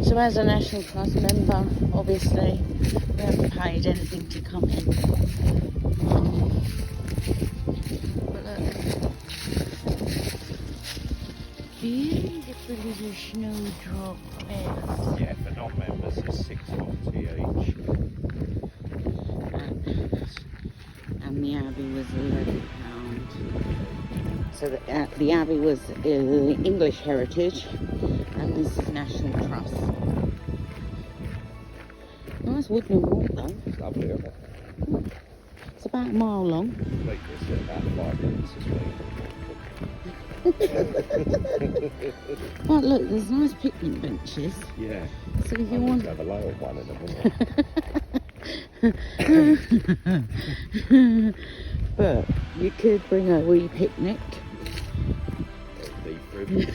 So as a National Trust member, obviously, we haven't paid anything to come in. But look, beautiful little snowdrop pairs. Yeah, for non-members it's £6.40 each. And the Abbey was £11. So the Abbey was English heritage, and this is National Trust. Nice Woodland walk though. It's lovely, isn't it? It's about a mile long. Make this in about 5 minutes this week. But look, there's nice picnic benches. Yeah. So if I you need want to have a lay on one in a minute. But you could bring a wee picnic. Beef ribs.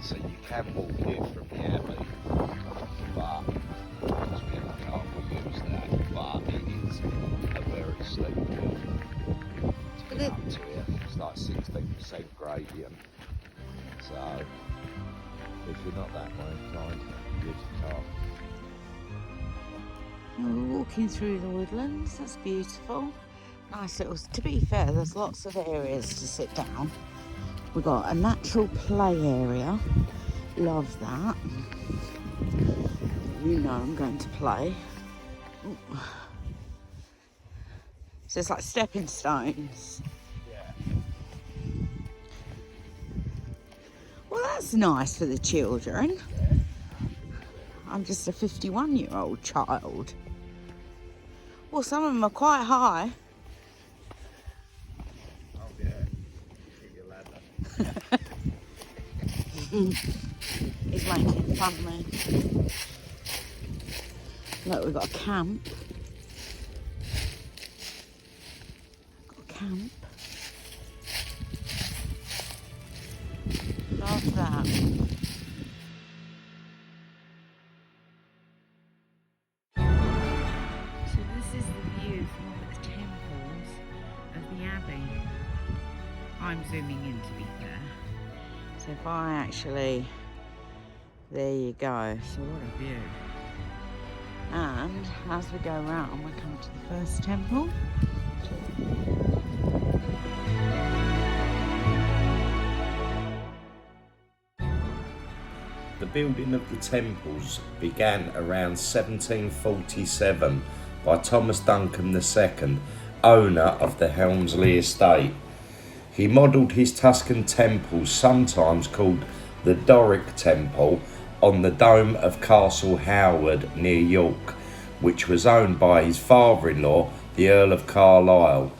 So you can walk in from the Abbey, but because we have a car, we use that. But it is a very steep hill to get up to it. It's like 16% gradient. So if you're not that way inclined, use the car. We're walking through the woodlands. That's beautiful. Nice little. To be fair, there's lots of areas to sit down. We've got a natural play area. Love that. You know I'm going to play. Ooh. So it's like stepping stones. Yeah. Well, that's nice for the children. I'm just a 51-year-old child. Well, some of them are quite high. Oh yeah. Get your ladder. He's making fun of me. Look, we've got a camp. Love that. So this is the view from all the temples of the Abbey. I'm zooming in, to be fair. So if I actually, there you go. So what a view. And as we go around, we come to the first temple. The building of the temples began around 1747 by Thomas Duncombe II, owner of the Helmsley estate. He modelled his Tuscan temples, sometimes called the Doric Temple, on the dome of Castle Howard near York, which was owned by his father-in-law, the Earl of Carlisle.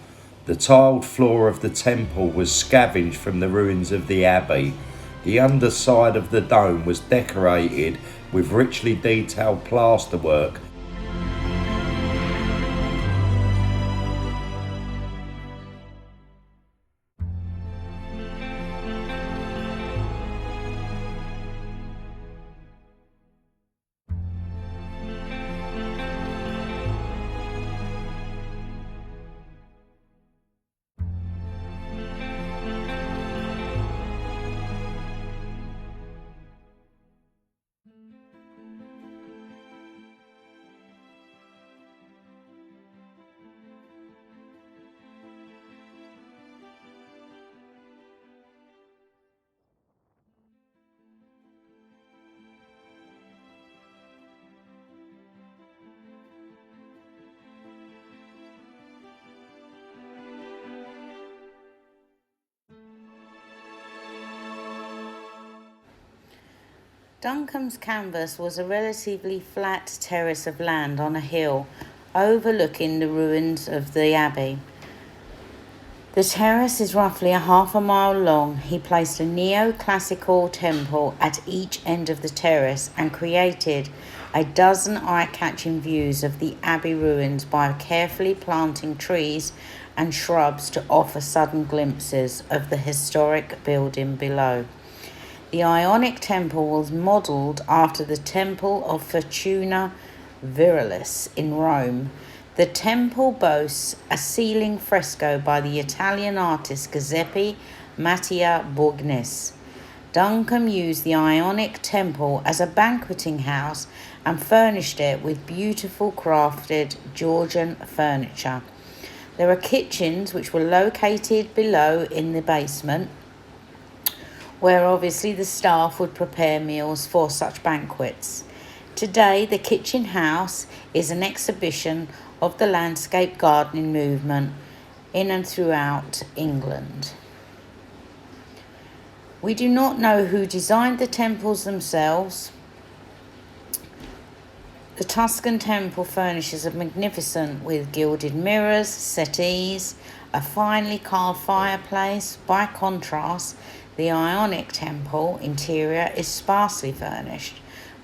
The tiled floor of the temple was scavenged from the ruins of the abbey. The underside of the dome was decorated with richly detailed plasterwork. Duncombe's canvas was a relatively flat terrace of land on a hill overlooking the ruins of the abbey. The terrace is roughly a half a mile long. He placed a neoclassical temple at each end of the terrace and created a dozen eye-catching views of the abbey ruins by carefully planting trees and shrubs to offer sudden glimpses of the historic building below. The Ionic temple was modelled after the Temple of Fortuna Virilis in Rome. The temple boasts a ceiling fresco by the Italian artist Giuseppe Mattia Borghese. Duncombe used the Ionic temple as a banqueting house and furnished it with beautiful crafted Georgian furniture. There are kitchens which were located below in the basement, where obviously the staff would prepare meals for such banquets. Today, the kitchen house is an exhibition of the landscape gardening movement in and throughout England. We do not know who designed the temples themselves. The Tuscan temple furnishes a magnificent with gilded mirrors, settees, a finely carved fireplace. By contrast, the Ionic temple interior is sparsely furnished,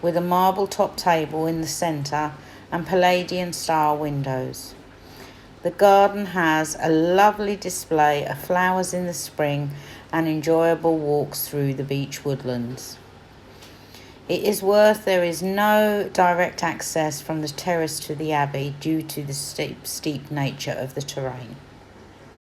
with a marble top table in the centre and Palladian-style windows. The garden has a lovely display of flowers in the spring and enjoyable walks through the beech woodlands. There is no direct access from the terrace to the abbey due to the steep nature of the terrain.